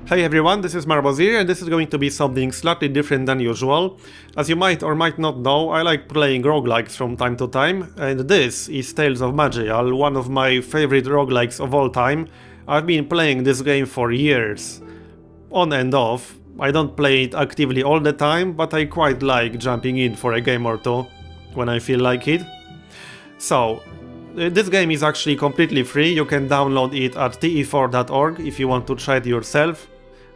Hey everyone, this is Marbozir and this is going to be something slightly different than usual. As you might or might not know, I like playing roguelikes from time to time, and this is Tales of Maj'Eyal, one of my favorite roguelikes of all time. I've been playing this game for years, on and off. I don't play it actively all the time, but I quite like jumping in for a game or two when I feel like it. So, this game is actually completely free. You can download it at te4.org if you want to try it yourself.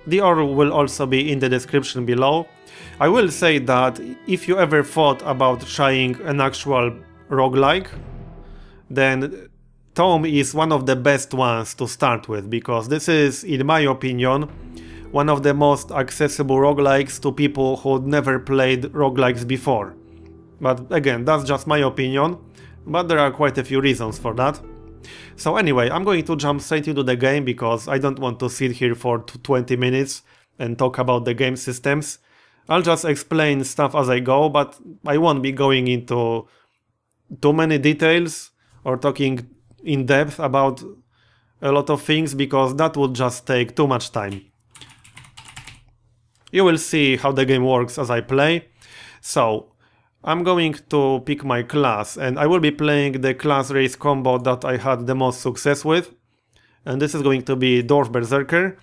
The URL will also be in the description below. I will say that if you ever thought about trying an actual roguelike, then ToME is one of the best ones to start with, because this is, in my opinion, one of the most accessible roguelikes to people who'd never played roguelikes before. But again, that's just my opinion, but there are quite a few reasons for that. So anyway, I'm going to jump straight into the game because I don't want to sit here for 20 minutes and talk about the game systems. I'll just explain stuff as I go, but I won't be going into too many details or talking in depth about a lot of things, because that would just take too much time. You will see how the game works as I play. So, I'm going to pick my class, and I will be playing the class race combo that I had the most success with. And this is going to be Dwarf Berserker.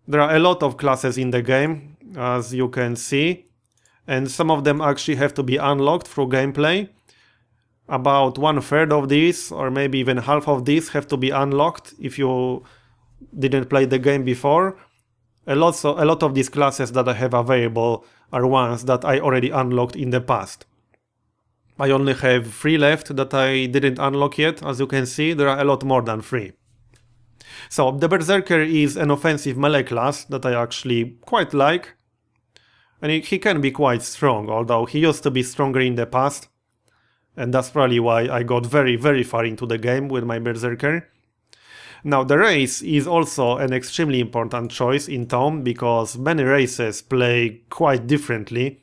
There are a lot of classes in the game, as you can see, and some of them actually have to be unlocked through gameplay. About 1/3 of these, or maybe even half of these, have to be unlocked if you didn't play the game before. A lot of these classes that I have available are ones that I already unlocked in the past. I only have 3 left that I didn't unlock yet. As you can see, there are a lot more than 3. So the Berserker is an offensive melee class that I actually quite like. And he can be quite strong, although he used to be stronger in the past. And that's probably why I got very far into the game with my Berserker. Now, the race is also an extremely important choice in ToME, because many races play quite differently.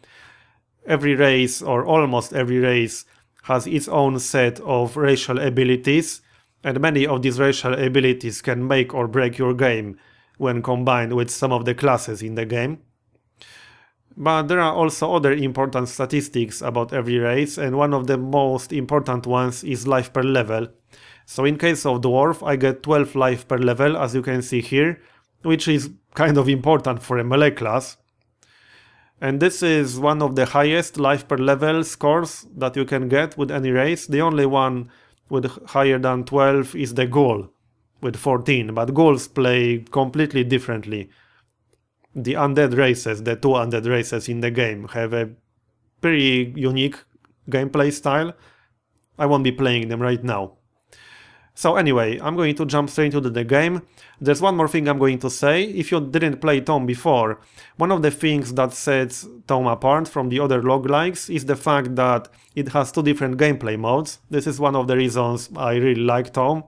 Every race, or almost every race, has its own set of racial abilities, and many of these racial abilities can make or break your game when combined with some of the classes in the game. But there are also other important statistics about every race, and one of the most important ones is life per level. So in case of Dwarf, I get 12 life per level, as you can see here, which is kind of important for a melee class. And this is one of the highest life per level scores that you can get with any race. The only one with higher than 12 is the Ghoul, with 14, but Ghouls play completely differently. The undead races, the 2 undead races in the game, have a pretty unique gameplay style. I won't be playing them right now. So anyway, I'm going to jump straight into the game. There's one more thing I'm going to say. If you didn't play ToME before, one of the things that sets ToME apart from the other roguelikes is the fact that it has 2 different gameplay modes. This is one of the reasons I really like ToME.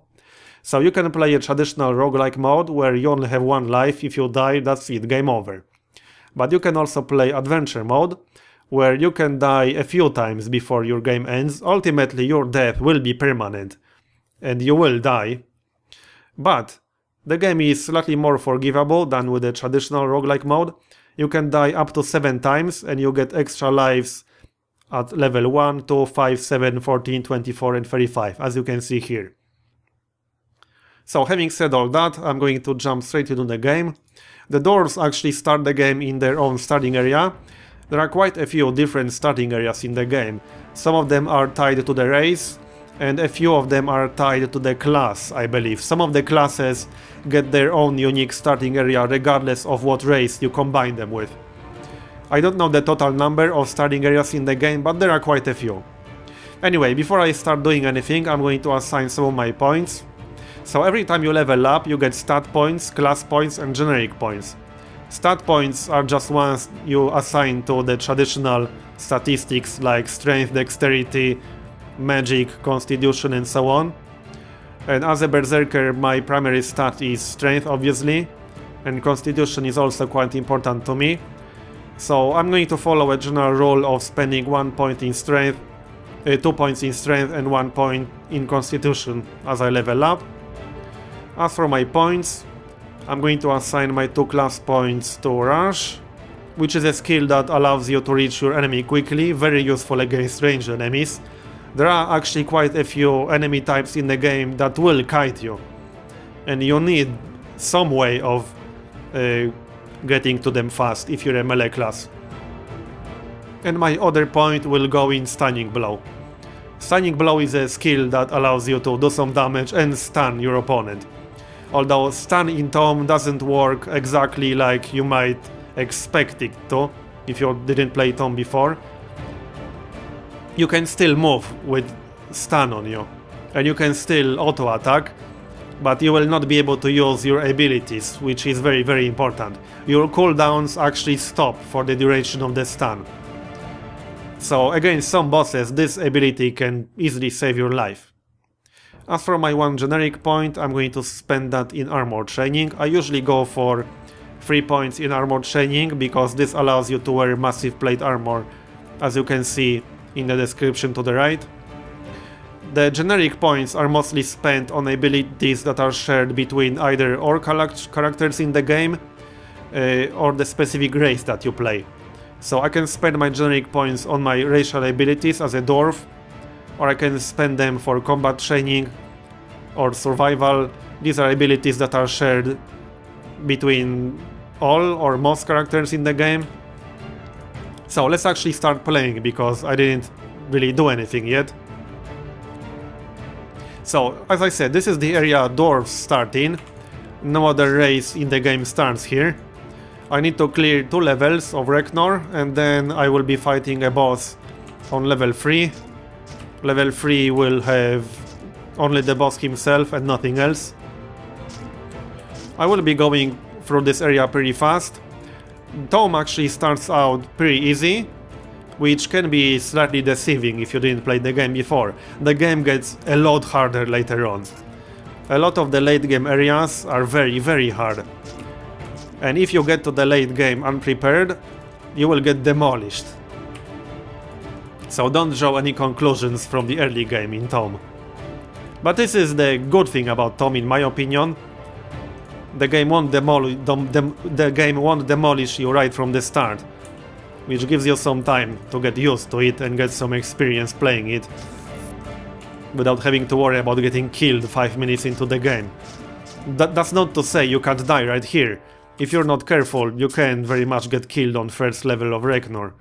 So you can play a traditional roguelike mode where you only have 1 life. If you die, that's it, game over. But you can also play adventure mode, where you can die a few times before your game ends. Ultimately, your death will be permanent, and you will die, but the game is slightly more forgivable than with the traditional roguelike mode. You can die up to 7 times, and you get extra lives at level 1, 2, 5, 7, 14, 24 and 35, as you can see here. So having said all that, I'm going to jump straight into the game. The dwarves actually start the game in their own starting area. There are quite a few different starting areas in the game. Some of them are tied to the race, and a few of them are tied to the class, I believe. Some of the classes get their own unique starting area regardless of what race you combine them with. I don't know the total number of starting areas in the game, but there are quite a few. Anyway, before I start doing anything, I'm going to assign some of my points. So every time you level up, you get stat points, class points and generic points. Stat points are just ones you assign to the traditional statistics like strength, dexterity, magic, constitution and so on. And as a berserker, my primary stat is strength, obviously, and constitution is also quite important to me. So I'm going to follow a general rule of spending 1 point in strength, 2 points in strength and 1 point in constitution as I level up. As for my points, I'm going to assign my 2 class points to Rush, which is a skill that allows you to reach your enemy quickly, very useful against ranged enemies. There are actually quite a few enemy types in the game that will kite you, and you need some way of getting to them fast if you're a melee class. And my other point will go in Stunning Blow. Stunning Blow is a skill that allows you to do some damage and stun your opponent. Although stun in ToME doesn't work exactly like you might expect it to if you didn't play ToME before. You can still move with stun on you, and you can still auto attack, but you will not be able to use your abilities, which is very, very important. Your cooldowns actually stop for the duration of the stun. So against some bosses this ability can easily save your life. As for my 1 generic point, I'm going to spend that in armor training. I usually go for 3 points in armor training because this allows you to wear massive plate armor, as you can see in the description to the right. The generic points are mostly spent on abilities that are shared between either all characters in the game or the specific race that you play. So I can spend my generic points on my racial abilities as a dwarf, or I can spend them for combat training or survival. These are abilities that are shared between all or most characters in the game. So let's actually start playing, because I didn't really do anything yet. So, as I said, this is the area dwarves start in. No other race in the game starts here. I need to clear 2 levels of Reknor, and then I will be fighting a boss on level 3. Level 3 will have only the boss himself and nothing else. I will be going through this area pretty fast. ToME actually starts out pretty easy, which can be slightly deceiving if you didn't play the game before. The game gets a lot harder later on. A lot of the late game areas are very, very hard. And if you get to the late game unprepared, you will get demolished. So don't draw any conclusions from the early game in ToME. But this is the good thing about ToME in my opinion. The game won't demolish you right from the start, which gives you some time to get used to it and get some experience playing it, without having to worry about getting killed 5 minutes into the game. That's not to say you can't die right here. If you're not careful, you can very much get killed on first level of Reknor.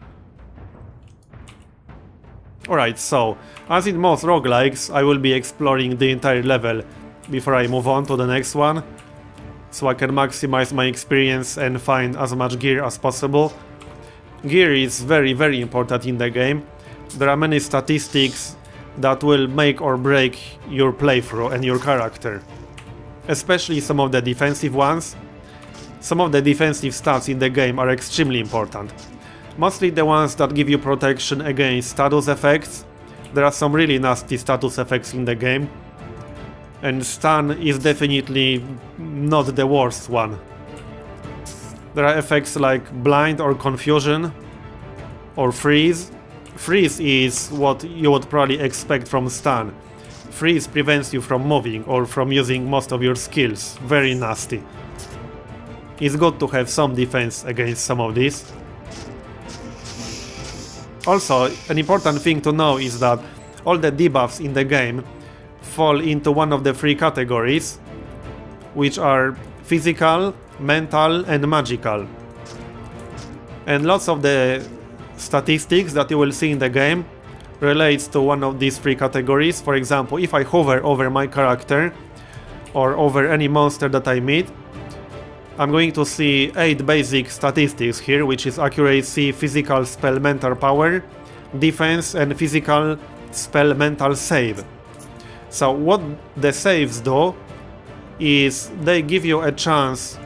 Alright, so, as in most roguelikes, I will be exploring the entire level before I move on to the next one, so I can maximize my experience and find as much gear as possible. Gear is very, very important in the game. There are many statistics that will make or break your playthrough and your character. Especially some of the defensive ones. Some of the defensive stats in the game are extremely important. Mostly the ones that give you protection against status effects. There are some really nasty status effects in the game, and stun is definitely not the worst one. There are effects like blind or confusion, or freeze. Freeze is what you would probably expect from stun. Freeze prevents you from moving or from using most of your skills. Very nasty. It's good to have some defense against some of these. Also, an important thing to know is that all the debuffs in the game fall into one of the 3 categories, which are physical, mental and magical. And lots of the statistics that you will see in the game relates to one of these 3 categories. For example, if I hover over my character or over any monster that I meet, I'm going to see 8 basic statistics here, which is accuracy, physical, spell, mental power, defense and physical, spell, mental, save. So what the saves do is they give you a chance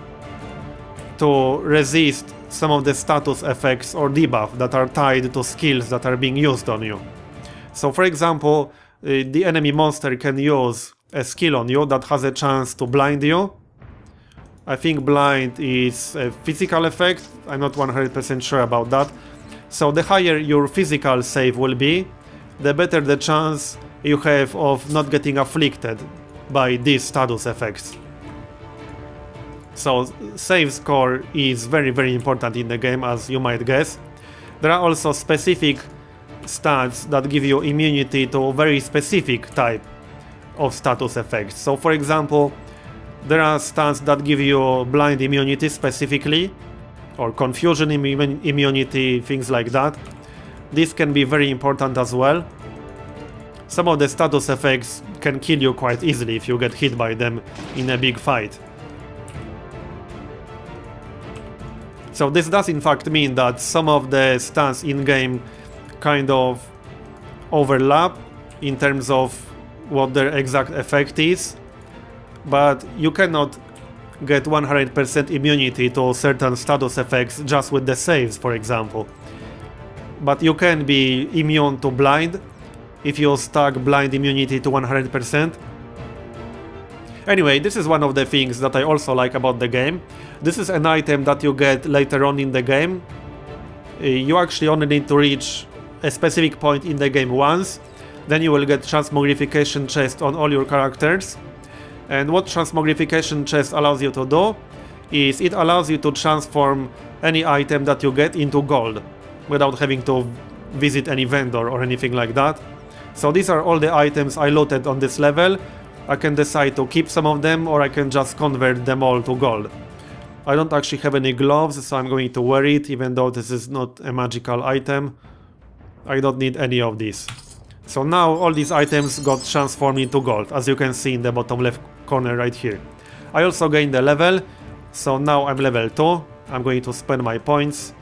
to resist some of the status effects or debuff that are tied to skills that are being used on you. So for example, the enemy monster can use a skill on you that has a chance to blind you. I think blind is a physical effect, I'm not 100% sure about that. So the higher your physical save will be, the better the chance you have of not getting afflicted by these status effects. So save score is very important in the game, as you might guess. There are also specific stats that give you immunity to a very specific type of status effects. So for example, there are stats that give you blind immunity specifically, or confusion immunity, things like that. This can be very important as well. Some of the status effects can kill you quite easily if you get hit by them in a big fight. So this does in fact mean that some of the stats in-game kind of overlap in terms of what their exact effect is, but you cannot get 100% immunity to certain status effects just with the saves, for example. But you can be immune to blind if you stack blind immunity to 100%. Anyway, this is one of the things that I also like about the game. This is an item that you get later on in the game. You actually only need to reach a specific point in the game once, then you will get transmogrification chest on all your characters. And what transmogrification chest allows you to do is it allows you to transform any item that you get into gold without having to visit any vendor or anything like that. So these are all the items I looted on this level. I can decide to keep some of them, or I can just convert them all to gold. I don't actually have any gloves, so I'm going to wear it, even though this is not a magical item. I don't need any of these. So now all these items got transformed into gold, as you can see in the bottom left corner right here. I also gained a level, so now I'm level 2. I'm going to spend my points.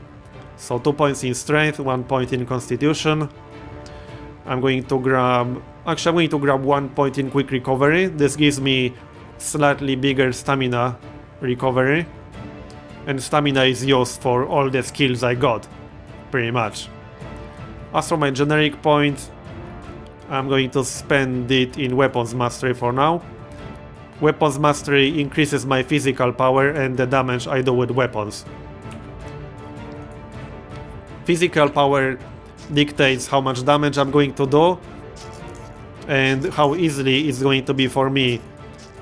So 2 points in strength, 1 point in constitution. I'm going to grab 1 point in quick recovery. This gives me slightly bigger stamina recovery. And stamina is used for all the skills I got, pretty much. As for my generic point, I'm going to spend it in weapons mastery for now. Weapons mastery increases my physical power and the damage I do with weapons. Physical power dictates how much damage I'm going to do and how easily it's going to be for me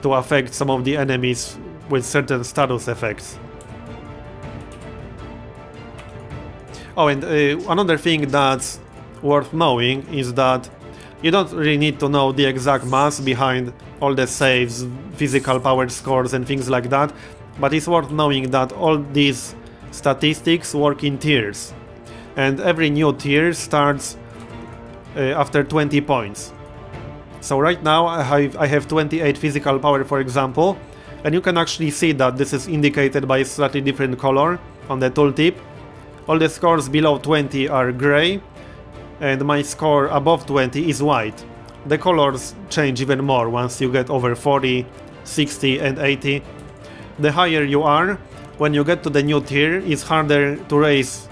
to affect some of the enemies with certain status effects. Oh, and another thing that's worth knowing is that you don't really need to know the exact math behind all the saves, physical power scores and things like that, but it's worth knowing that all these statistics work in tiers. And every new tier starts after 20 points. So right now I have 28 physical power, for example, and you can actually see that this is indicated by a slightly different color on the tooltip. All the scores below 20 are grey, and my score above 20 is white. The colors change even more once you get over 40, 60 and 80. The higher you are, when you get to the new tier, it's harder to raise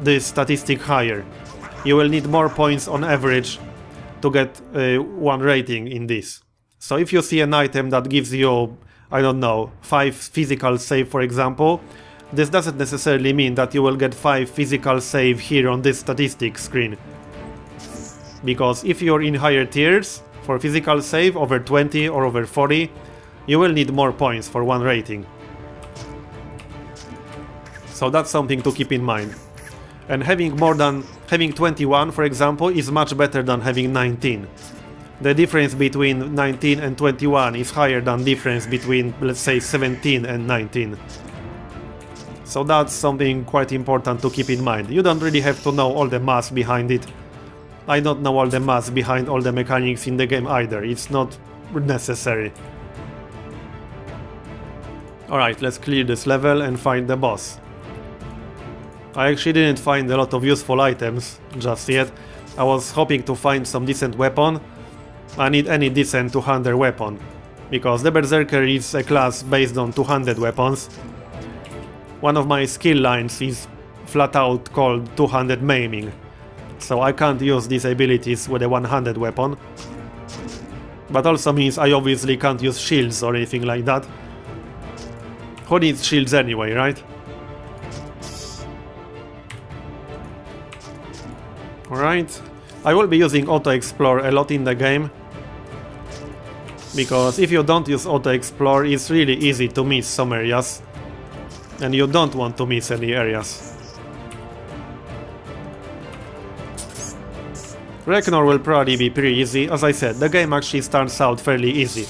this statistic higher. You will need more points on average to get 1 rating in this. So if you see an item that gives you, I don't know, 5 physical save, for example, this doesn't necessarily mean that you will get 5 physical save here on this statistic screen. Because if you're in higher tiers, for physical save over 20 or over 40, you will need more points for 1 rating. So that's something to keep in mind. And having 21, for example, is much better than having 19. The difference between 19 and 21 is higher than the difference between, let's say, 17 and 19. So that's something quite important to keep in mind. You don't really have to know all the math behind it. I don't know all the math behind all the mechanics in the game either. It's not necessary. Alright, let's clear this level and find the boss. I actually didn't find a lot of useful items just yet. I was hoping to find some decent weapon. I need any decent two-hander weapon, because the Berserker is a class based on two-handed weapons. One of my skill lines is flat out called two-handed maiming, so I can't use these abilities with a one-handed weapon. But also means I obviously can't use shields or anything like that. Who needs shields anyway, right? Alright, I will be using auto-explore a lot in the game. Because if you don't use auto-explore, it's really easy to miss some areas. And you don't want to miss any areas. Reckoner will probably be pretty easy. As I said, the game actually starts out fairly easy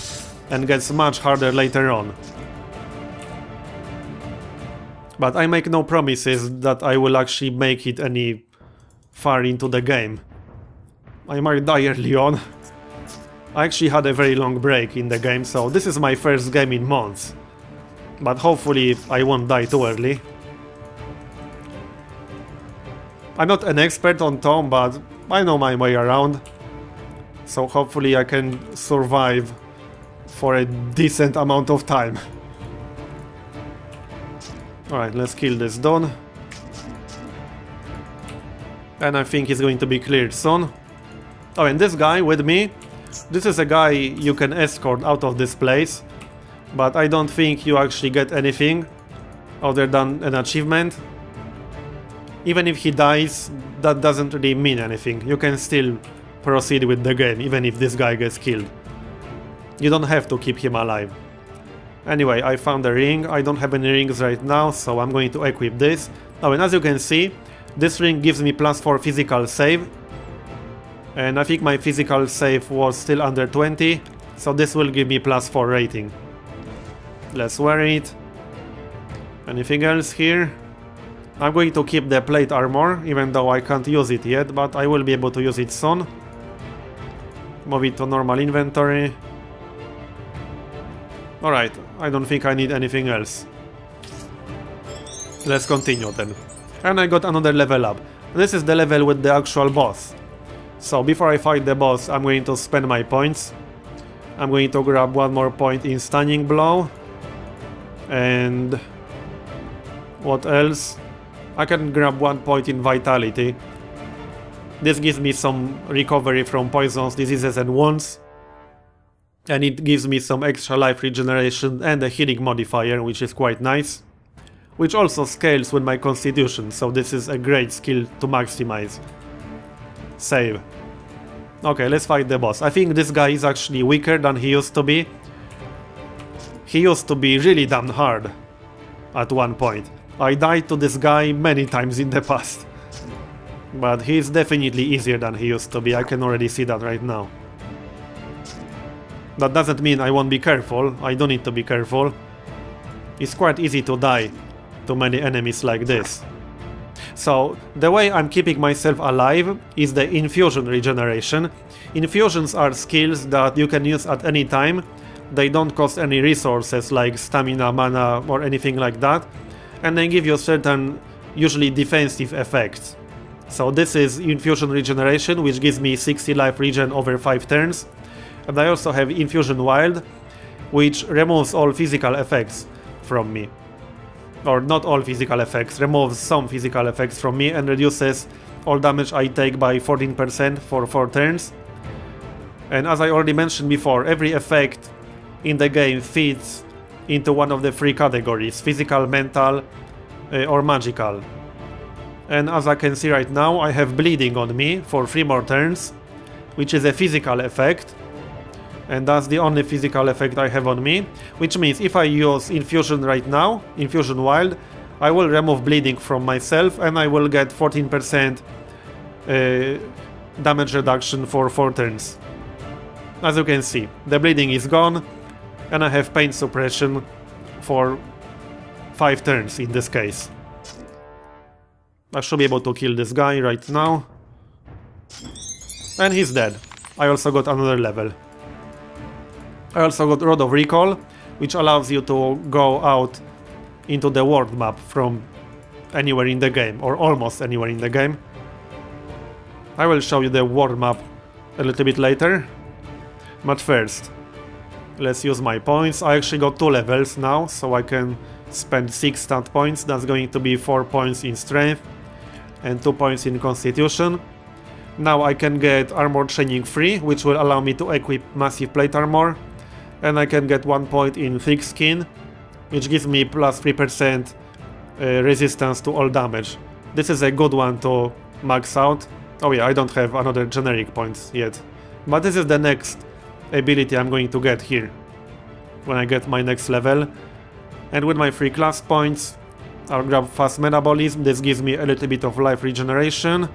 and gets much harder later on. But I make no promises that I will actually make it any far into the game. I might die early on. I actually had a very long break in the game, so this is my first game in months. But hopefully I won't die too early. I'm not an expert on ToME, but I know my way around. So hopefully I can survive for a decent amount of time. Alright, let's kill this Don. And I think he's going to be cleared soon. Oh, and this guy with me, this is a guy you can escort out of this place. But I don't think you actually get anything other than an achievement. Even if he dies, that doesn't really mean anything. You can still proceed with the game, even if this guy gets killed. You don't have to keep him alive. Anyway, I found a ring. I don't have any rings right now, so I'm going to equip this. Oh, and as you can see, this ring gives me +4 physical save. And I think my physical save was still under 20, so this will give me +4 rating. Let's wear it. Anything else here? I'm going to keep the plate armor, even though I can't use it yet, but I will be able to use it soon. Move it to normal inventory. Alright, I don't think I need anything else. Let's continue then. And I got another level up. This is the level with the actual boss. So before I fight the boss, I'm going to spend my points. I'm going to grab one more point in Stunning Blow. And what else? I can grab 1 point in Vitality. This gives me some recovery from poisons, diseases and wounds. And it gives me some extra life regeneration and a healing modifier, which is quite nice. Which also scales with my constitution, so this is a great skill to maximize. Save. Okay, let's fight the boss. I think this guy is actually weaker than he used to be. He used to be really damn hard at one point. I died to this guy many times in the past. But he's definitely easier than he used to be, I can already see that right now. That doesn't mean I won't be careful, I do need to be careful. It's quite easy to die to many enemies like this. So, the way I'm keeping myself alive is the infusion regeneration. Infusions are skills that you can use at any time. They don't cost any resources like stamina, mana or anything like that. And they give you certain, usually defensive effects. So this is Infusion Regeneration, which gives me 60 life regen over 5 turns. And I also have Infusion Wild, which removes all physical effects from me. Or not all physical effects, removes some physical effects from me and reduces all damage I take by 14% for 4 turns. And as I already mentioned before, every effect in the game fits into one of the 3 categories: physical, mental, or magical. And as I can see right now, I have bleeding on me for 3 more turns, which is a physical effect. And that's the only physical effect I have on me, which means if I use Infusion right now, Infusion Wild, I will remove bleeding from myself and I will get 14% damage reduction for 4 turns. As you can see, the bleeding is gone, and I have pain suppression for 5 turns in this case. I should be able to kill this guy right now. And he's dead. I also got another level. I also got Rod of Recall, which allows you to go out into the world map from anywhere in the game, or almost anywhere in the game. I will show you the world map a little bit later. But first, let's use my points. I actually got 2 levels now, so I can spend 6 stat points. That's going to be 4 points in strength and 2 points in constitution. Now I can get armor training free, which will allow me to equip massive plate armor. And I can get 1 point in thick skin, which gives me plus 3% resistance to all damage. This is a good one to max out. Oh yeah, I don't have another generic points yet. But this is the next ability I'm going to get here when I get my next level. And with my 3 class points, I'll grab fast metabolism. This gives me a little bit of life regeneration.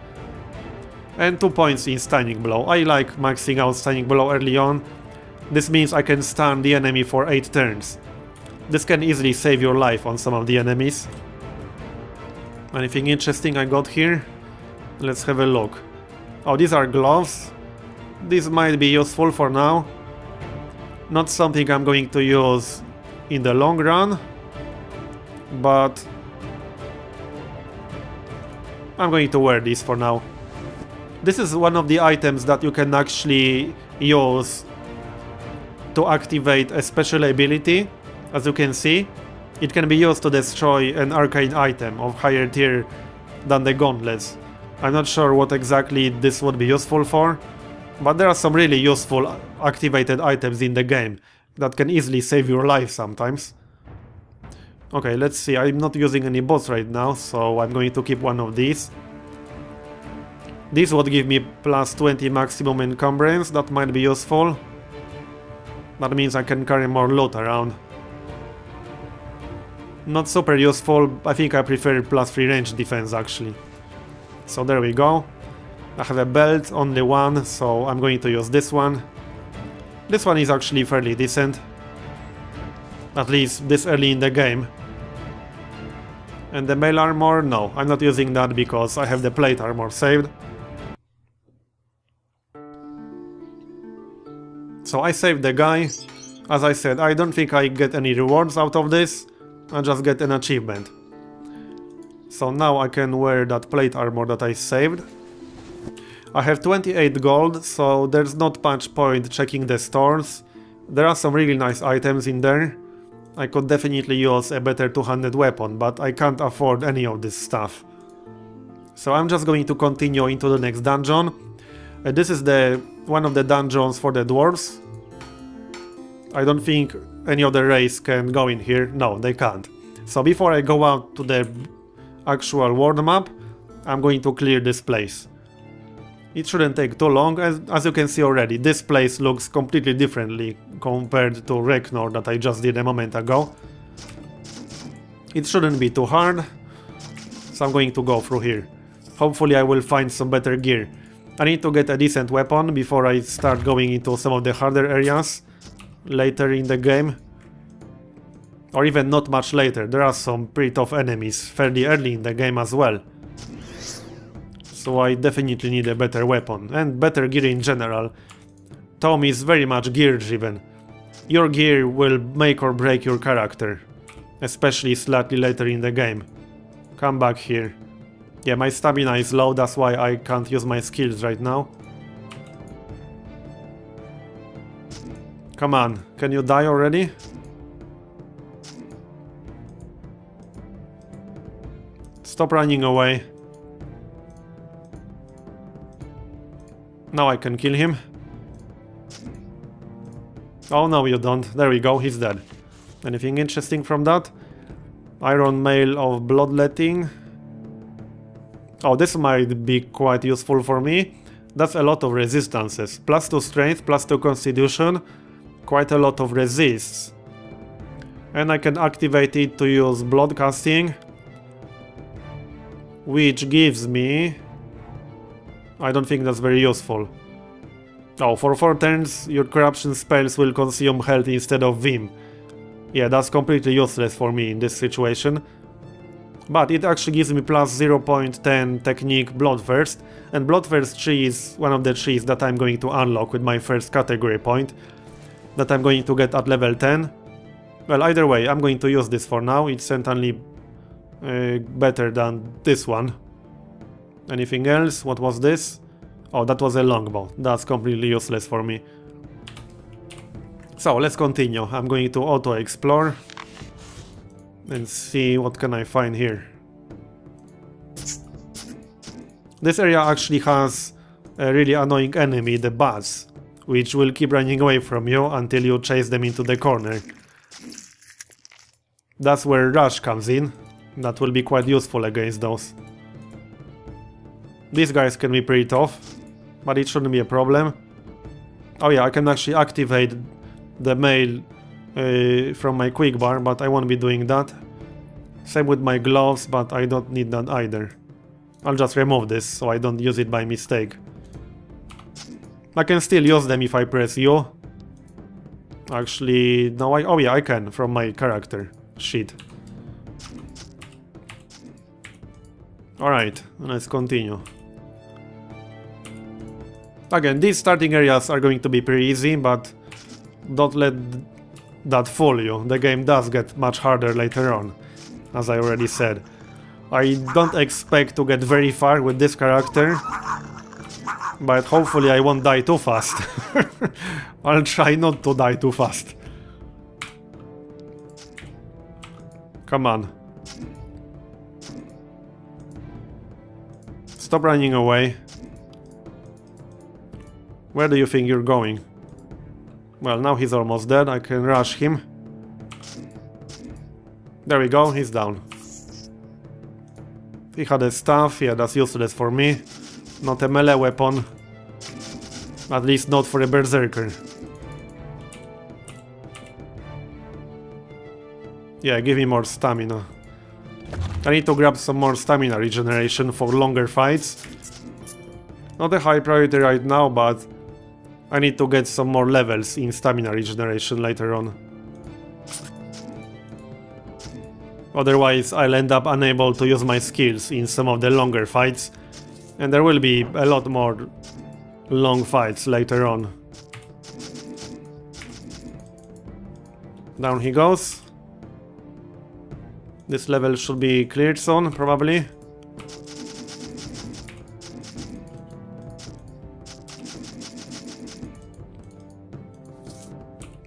And 2 points in stunning blow. I like maxing out stunning blow early on. This means I can stun the enemy for 8 turns. This can easily save your life on some of the enemies. Anything interesting I got here? Let's have a look. Oh, these are gloves. These might be useful for now. Not something I'm going to use in the long run, but I'm going to wear these for now. This is one of the items that you can actually use to activate a special ability. As you can see, it can be used to destroy an arcane item of higher tier than the gauntlets. I'm not sure what exactly this would be useful for, but there are some really useful activated items in the game that can easily save your life sometimes. Okay, let's see. I'm not using any bots right now, so I'm going to keep one of these. This would give me plus 20 maximum encumbrance. That might be useful. That means I can carry more loot around. Not super useful. I think I prefer plus 3 range defense actually. So there we go. I have a belt, only one, so I'm going to use this one. This one is actually fairly decent. At least this early in the game. And the mail armor? No, I'm not using that because I have the plate armor saved. So I saved the guy. As I said, I don't think I get any rewards out of this. I just get an achievement. So now I can wear that plate armor that I saved. I have 28 gold, so there's not much point checking the stores. There are some really nice items in there. I could definitely use a better two-handed weapon, but I can't afford any of this stuff. So I'm just going to continue into the next dungeon. This is one of the dungeons for the dwarves. I don't think any other race can go in here. No, they can't. So before I go out to the actual world map, I'm going to clear this place. It shouldn't take too long. As you can see already, this place looks completely differently compared to Reknor that I just did a moment ago. It shouldn't be too hard, so I'm going to go through here. Hopefully I will find some better gear. I need to get a decent weapon before I start going into some of the harder areas later in the game. Or even not much later. There are some pretty tough enemies fairly early in the game as well. So I definitely need a better weapon and better gear in general. ToME is very much gear driven. Your gear will make or break your character, especially slightly later in the game. Come back here. Yeah, my stamina is low, that's why I can't use my skills right now. Come on, can you die already? Stop running away. Now I can kill him. Oh no, you don't. There we go, he's dead. Anything interesting from that? Iron mail of bloodletting. Oh, this might be quite useful for me. That's a lot of resistances. Plus 2 strength, plus 2 constitution. Quite a lot of resists. And I can activate it to use blood casting, which gives me... I don't think that's very useful. Oh, for 4 turns your corruption spells will consume health instead of vim. Yeah, that's completely useless for me in this situation. But it actually gives me plus 0.10 technique Bloodthirst, and Bloodthirst tree is one of the trees that I'm going to unlock with my first category point, that I'm going to get at level 10. Well, either way, I'm going to use this for now. It's certainly better than this one. Anything else? What was this? Oh, that was a longbow. That's completely useless for me. So, let's continue. I'm going to auto-explore and see what can I find here. This area actually has a really annoying enemy, the bats, which will keep running away from you until you chase them into the corner. That's where Rush comes in. That will be quite useful against those. These guys can be pretty tough, but it shouldn't be a problem. Oh yeah, I can actually activate the mail from my quick bar, but I won't be doing that. Same with my gloves, but I don't need that either. I'll just remove this so I don't use it by mistake. I can still use them if I press U. Actually, no, oh yeah, I can from my character sheet. Alright, let's continue. Again, these starting areas are going to be pretty easy, but don't let that fool you. The game does get much harder later on, as I already said. I don't expect to get very far with this character, but hopefully I won't die too fast. I'll try not to die too fast. Come on. Stop running away. Where do you think you're going? Well, now he's almost dead. I can rush him. There we go, he's down. He had a staff, yeah, that's useless for me. Not a melee weapon. At least not for a berserker. Yeah, give me more stamina. I need to grab some more stamina regeneration for longer fights. Not a high priority right now, but I need to get some more levels in stamina regeneration later on. Otherwise, I'll end up unable to use my skills in some of the longer fights, and there will be a lot more long fights later on. Down he goes. This level should be cleared soon, probably.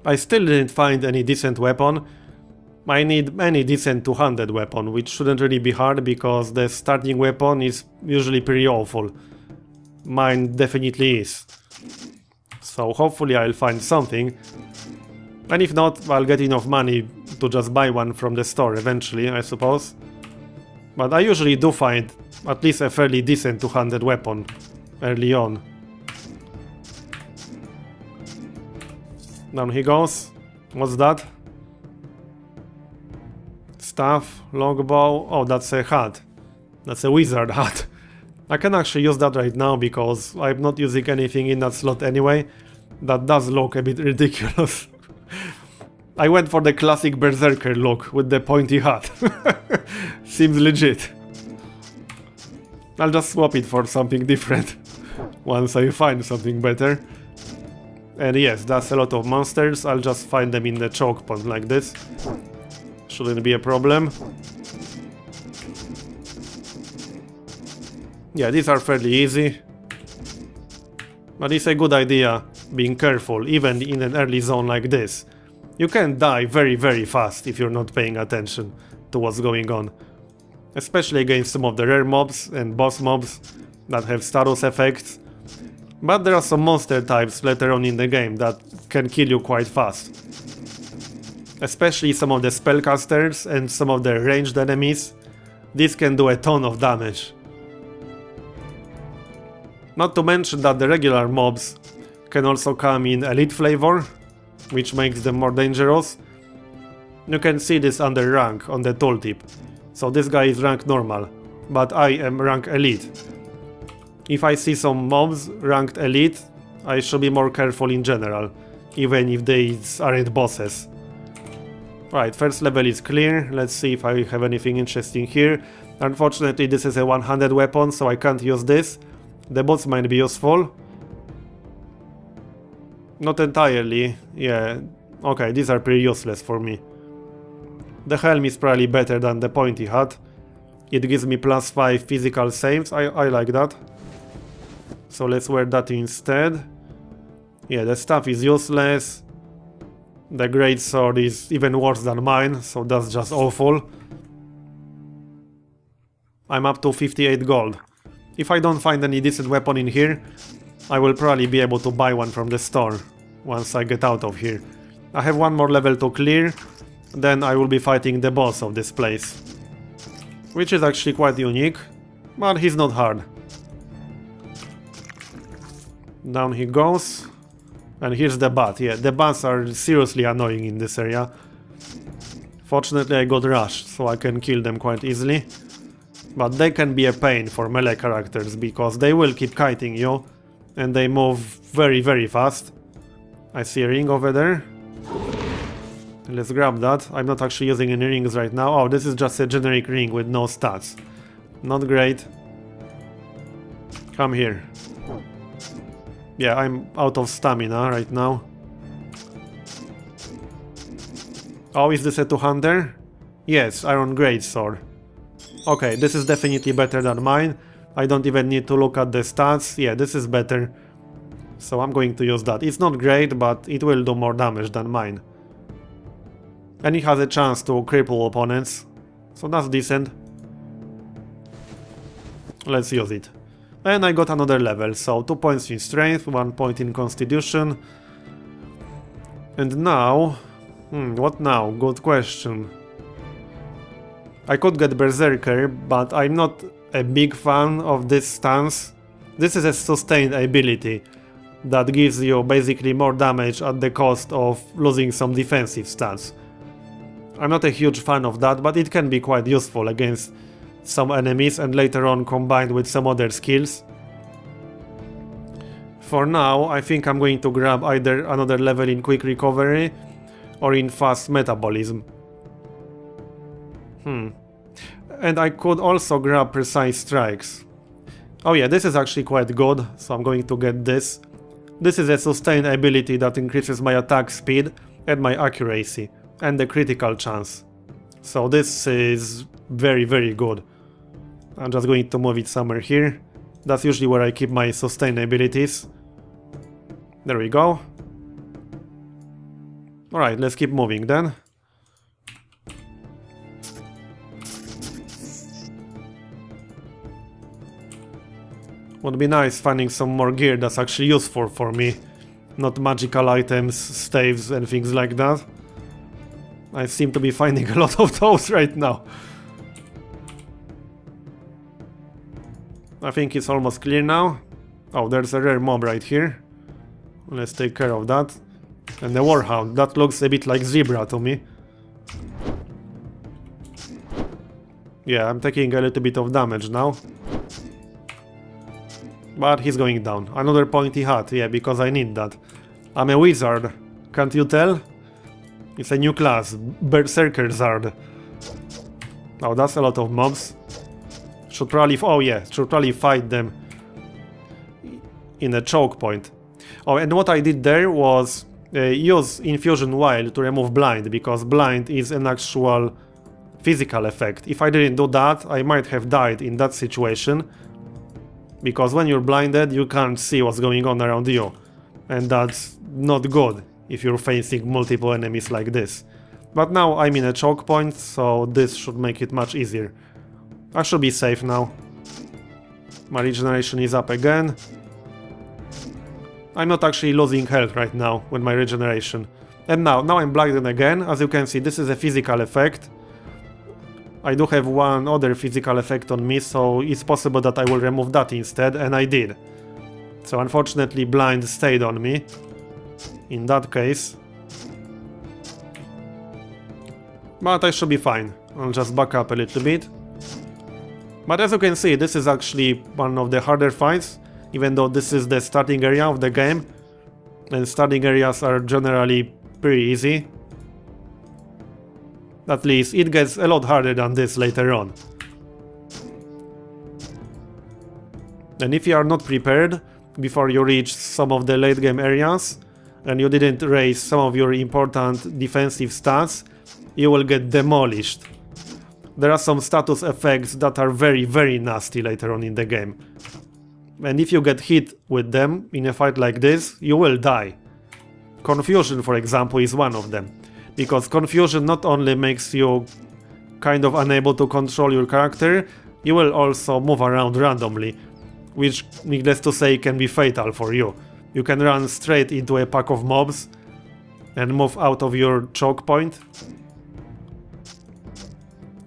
I still didn't find any decent weapon. I need any decent two-handed weapon, which shouldn't really be hard because the starting weapon is usually pretty awful. Mine definitely is. So hopefully I'll find something. And if not, I'll get enough money to just buy one from the store eventually, I suppose. But I usually do find at least a fairly decent two-handed weapon early on. Down he goes. What's that? Staff, longbow. Oh, that's a hat. That's a wizard hat. I can actually use that right now because I'm not using anything in that slot anyway. That does look a bit ridiculous. I went for the classic berserker look with the pointy hat. Seems legit. I'll just swap it for something different once I find something better. And yes, that's a lot of monsters. I'll just find them in the choke point like this. Shouldn't be a problem. Yeah, these are fairly easy. But it's a good idea being careful, even in an early zone like this. You can die very, very fast if you're not paying attention to what's going on. Especially against some of the rare mobs and boss mobs that have status effects. But there are some monster types later on in the game that can kill you quite fast. Especially some of the spellcasters and some of the ranged enemies. These can do a ton of damage. Not to mention that the regular mobs can also come in elite flavor, which makes them more dangerous. You can see this under rank on the tooltip. So this guy is rank normal, but I am rank elite. If I see some mobs ranked elite, I should be more careful in general, even if these aren't bosses. Right, first level is clear. Let's see if I have anything interesting here. Unfortunately, this is a one-handed weapon, so I can't use this. The bots might be useful. Not entirely, yeah. Okay, these are pretty useless for me. The helm is probably better than the pointy hat. It gives me +5 physical saves, I like that. So let's wear that instead. Yeah, the staff is useless. The greatsword is even worse than mine, so that's just awful. I'm up to 58 gold. If I don't find any decent weapon in here, I will probably be able to buy one from the store once I get out of here. I have one more level to clear, then I will be fighting the boss of this place. Which is actually quite unique, but he's not hard. Down he goes. And here's the bat. Yeah, the bats are seriously annoying in this area. Fortunately, I got rushed, so I can kill them quite easily. But they can be a pain for melee characters, because they will keep kiting you, and they move very, very fast. I see a ring over there. Let's grab that. I'm not actually using any rings right now. Oh, this is just a generic ring with no stats. Not great. Come here. Yeah, I'm out of stamina right now. Oh, is this a two-hander? Yes, iron greatsword. Okay, this is definitely better than mine. I don't even need to look at the stats. Yeah, this is better. So I'm going to use that. It's not great, but it will do more damage than mine. And it has a chance to cripple opponents. So that's decent. Let's use it. And I got another level, so 2 points in strength, 1 point in constitution. And now... what now? Good question. I could get Berserker, but I'm not a big fan of this stance. This is a sustained ability that gives you basically more damage at the cost of losing some defensive stats. I'm not a huge fan of that, but it can be quite useful against some enemies and later on combined with some other skills. For now, I think I'm going to grab either another level in quick recovery or in fast metabolism. And I could also grab precise strikes. Oh yeah, this is actually quite good, so I'm going to get this. This is a sustained ability that increases my attack speed and my accuracy, and the critical chance. So this is very, very good. I'm just going to move it somewhere here. That's usually where I keep my sustained abilities. There we go. Alright, let's keep moving then. Would be nice finding some more gear that's actually useful for me. Not magical items, staves and things like that. I seem to be finding a lot of those right now. I think it's almost clear now. Oh, there's a rare mob right here. Let's take care of that. And the warhound, that looks a bit like zebra to me. Yeah, I'm taking a little bit of damage now. But he's going down. Another pointy hat, yeah, because I need that. I'm a wizard, can't you tell? It's a new class, Berserker Zard. Oh, that's a lot of mobs. Should probably, oh yeah, should probably fight them in a choke point. Oh, and what I did there was use Infusion While to remove blind, because blind is an actual physical effect. If I didn't do that, I might have died in that situation. Because when you're blinded, you can't see what's going on around you. And that's not good if you're facing multiple enemies like this. But now I'm in a choke point, so this should make it much easier. I should be safe now. My regeneration is up again. I'm not actually losing health right now with my regeneration. And now I'm blinded again. As you can see, this is a physical effect. I do have one other physical effect on me, so it's possible that I will remove that instead, and I did. So unfortunately blind stayed on me in that case. But I should be fine. I'll just back up a little bit. But as you can see, this is actually one of the harder fights, even though this is the starting area of the game. And starting areas are generally pretty easy. At least it gets a lot harder than this later on. And if you are not prepared before you reach some of the late game areas and you didn't raise some of your important defensive stats, you will get demolished. There are some status effects that are very, very nasty later on in the game. And if you get hit with them in a fight like this, you will die. Confusion, for example, is one of them. Because confusion not only makes you kind of unable to control your character, you will also move around randomly, which, needless to say, can be fatal for you. You can run straight into a pack of mobs and move out of your choke point.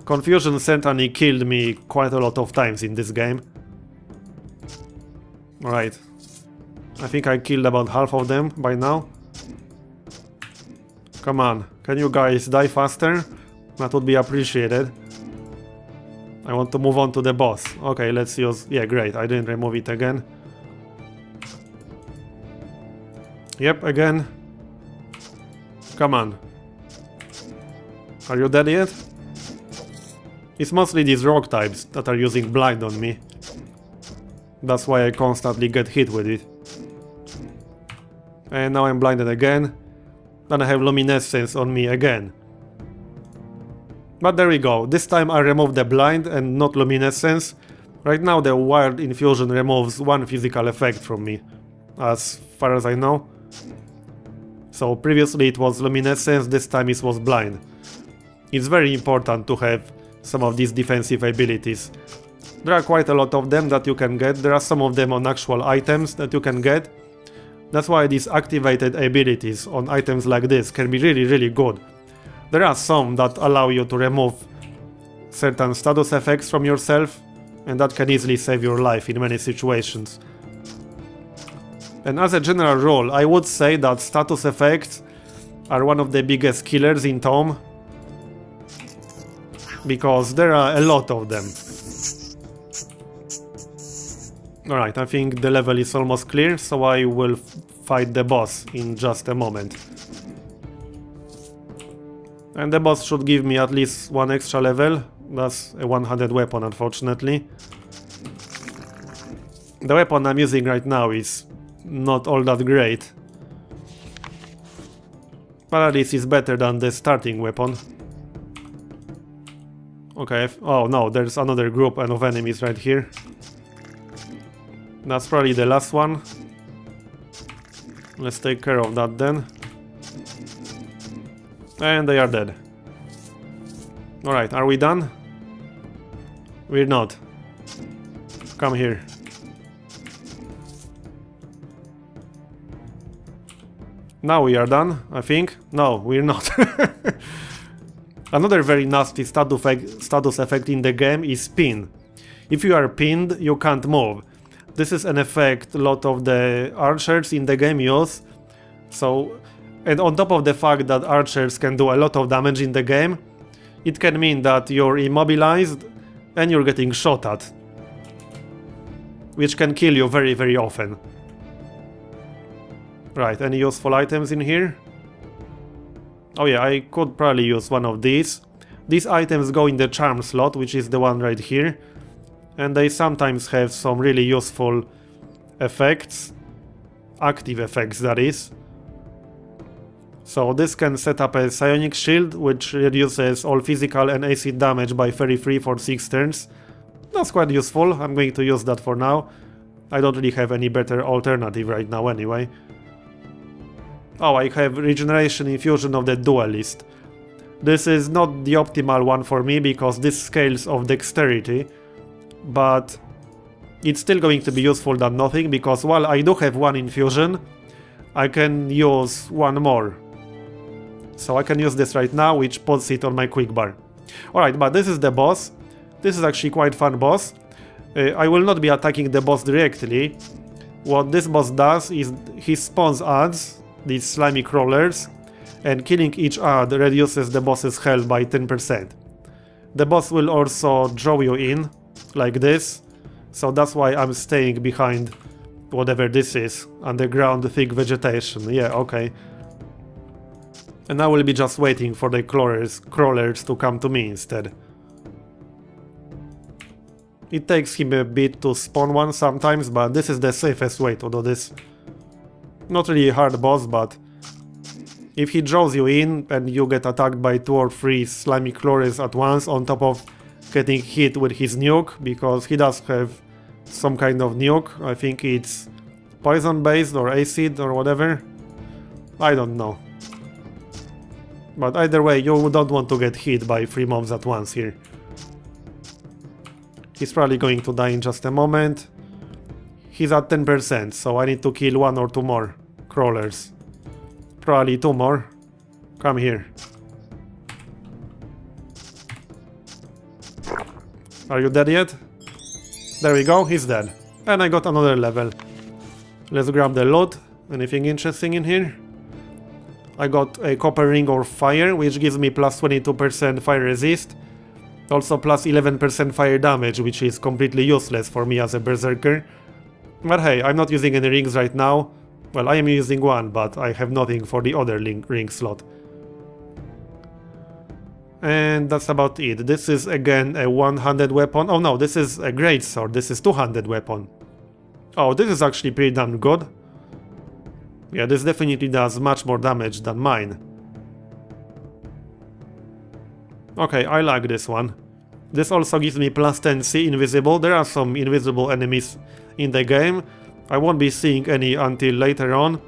Confusion certainly killed me quite a lot of times in this game. Alright. I think I killed about half of them by now. Come on, can you guys die faster? That would be appreciated. I want to move on to the boss. Okay, let's use... Yeah, great, I didn't remove it again. Yep, again. Come on. Are you dead yet? It's mostly these rogue types that are using blind on me. That's why I constantly get hit with it. And now I'm blinded again. Then I have luminescence on me again. But there we go. This time I removed the blind and not luminescence. Right now the wired infusion removes one physical effect from me, as far as I know. So previously it was luminescence, this time it was blind. It's very important to have some of these defensive abilities. There are quite a lot of them that you can get. There are some of them on actual items that you can get. That's why these activated abilities on items like this can be really good. There are some that allow you to remove certain status effects from yourself, and that can easily save your life in many situations. And as a general rule, I would say that status effects are one of the biggest killers in ToME, because there are a lot of them. Alright, I think the level is almost clear, so I will fight the boss in just a moment. And the boss should give me at least one extra level. That's a one-handed weapon, unfortunately. The weapon I'm using right now is not all that great. But at least it's better than the starting weapon. Okay, oh no, there's another group of enemies right here. That's probably the last one. Let's take care of that then. And they are dead. Alright, are we done? We're not. Come here. Now we are done, I think. No, we're not. Another very nasty status effect in the game is pin. If you are pinned, you can't move. This is an effect a lot of the archers in the game use. So, and on top of the fact that archers can do a lot of damage in the game, it can mean that you're immobilized and you're getting shot at, which can kill you very often. Right, any useful items in here? Oh yeah, I could probably use one of these. These items go in the charm slot, which is the one right here. And they sometimes have some really useful effects. Active effects, that is. So this can set up a psionic shield, which reduces all physical and acid damage by 33 for 6 turns. That's quite useful, I'm going to use that for now. I don't really have any better alternative right now anyway. Oh, I have regeneration infusion of the duelist. This is not the optimal one for me because this scales of dexterity, but it's still going to be useful than nothing, because while I do have one infusion, I can use one more. So I can use this right now, which puts it on my quick bar. Alright, but this is the boss. This is actually quite fun boss. I will not be attacking the boss directly. What this boss does is he spawns adds, these slimy crawlers, and killing each ad reduces the boss's health by 10%. The boss will also draw you in, like this, so that's why I'm staying behind whatever this is, underground thick vegetation. Yeah, okay. And I will be just waiting for the crawlers to come to me instead. It takes him a bit to spawn one sometimes, but this is the safest way to do this. Not really a hard boss, but if he draws you in and you get attacked by 2 or 3 slimy crawlers at once, on top of getting hit with his nuke, because he does have some kind of nuke, I think it's poison based or acid or whatever, I don't know. But either way, you don't want to get hit by 3 mobs at once here. He's probably going to die in just a moment. He's at 10%, so I need to kill 1 or 2 more crawlers. Probably 2 more. Come here. Are you dead yet? There we go, he's dead. And I got another level. Let's grab the loot. Anything interesting in here? I got a copper ring of fire, which gives me plus 22% fire resist. Also plus 11% fire damage, which is completely useless for me as a berserker. But hey, I'm not using any rings right now. Well, I am using one, but I have nothing for the other ring slot. And that's about it. This is again a one-handed weapon. Oh no, this is a greatsword. This is two-handed weapon. Oh, this is actually pretty damn good. Yeah, this definitely does much more damage than mine. Okay, I like this one. This also gives me plus 10c invisible. There are some invisible enemies in the game. I won't be seeing any until later on.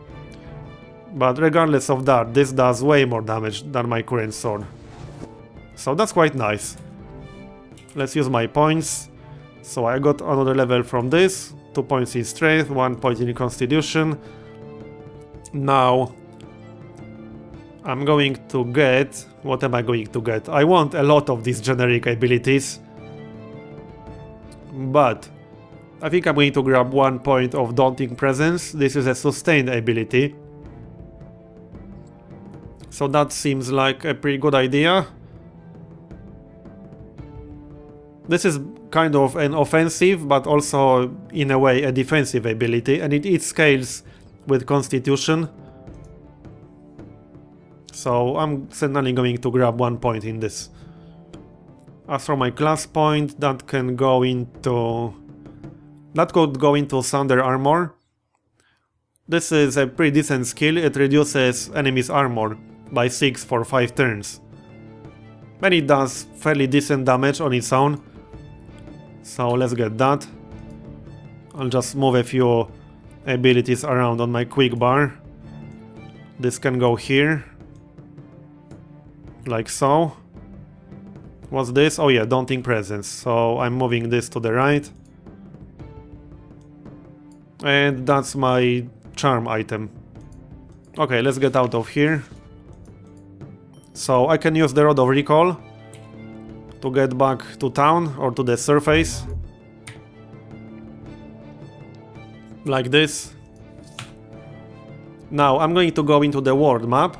But regardless of that, this does way more damage than my current sword. So that's quite nice. Let's use my points. So I got another level from this. 2 points in strength, 1 point in constitution. Now I'm going to get... What am I going to get? I want a lot of these generic abilities. But I think I'm going to grab 1 point of Daunting Presence. This is a sustained ability. So that seems like a pretty good idea. This is kind of an offensive, but also in a way a defensive ability, and it scales with Constitution. So I'm certainly going to grab 1 point in this. As for my class point, that can go into... That could go into Thunder Armor. This is a pretty decent skill. It reduces enemies' armor by 6 for 5 turns. And it does fairly decent damage on its own. So let's get that. I'll just move a few abilities around on my quick bar. This can go here. Like so. What's this? Oh yeah, Daunting Presence. So I'm moving this to the right. And that's my charm item. Okay, let's get out of here. So I can use the Rod of Recall to get back to town or to the surface. Like this. Now I'm going to go into the world map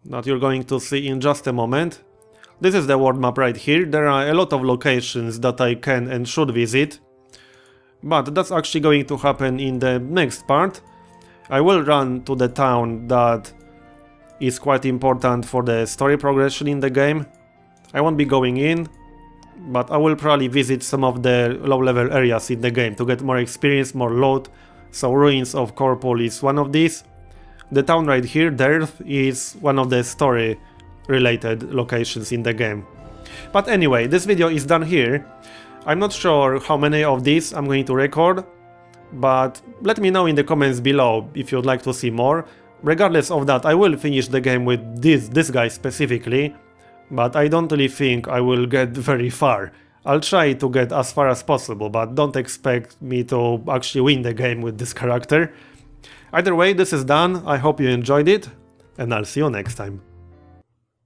that you're going to see in just a moment. This is the world map right here. There are a lot of locations that I can and should visit. But that's actually going to happen in the next part. I will run to the town that is quite important for the story progression in the game. I won't be going in, but I will probably visit some of the low-level areas in the game to get more experience, more loot. So Ruins of Corpul is one of these. The town right here, Dearth, is one of the story-related locations in the game. But anyway, this video is done here. I'm not sure how many of these I'm going to record, but let me know in the comments below if you'd like to see more. Regardless of that, I will finish the game with this guy specifically, but I don't really think I will get very far. I'll try to get as far as possible, but don't expect me to actually win the game with this character. Either way, this is done. I hope you enjoyed it, and I'll see you next time.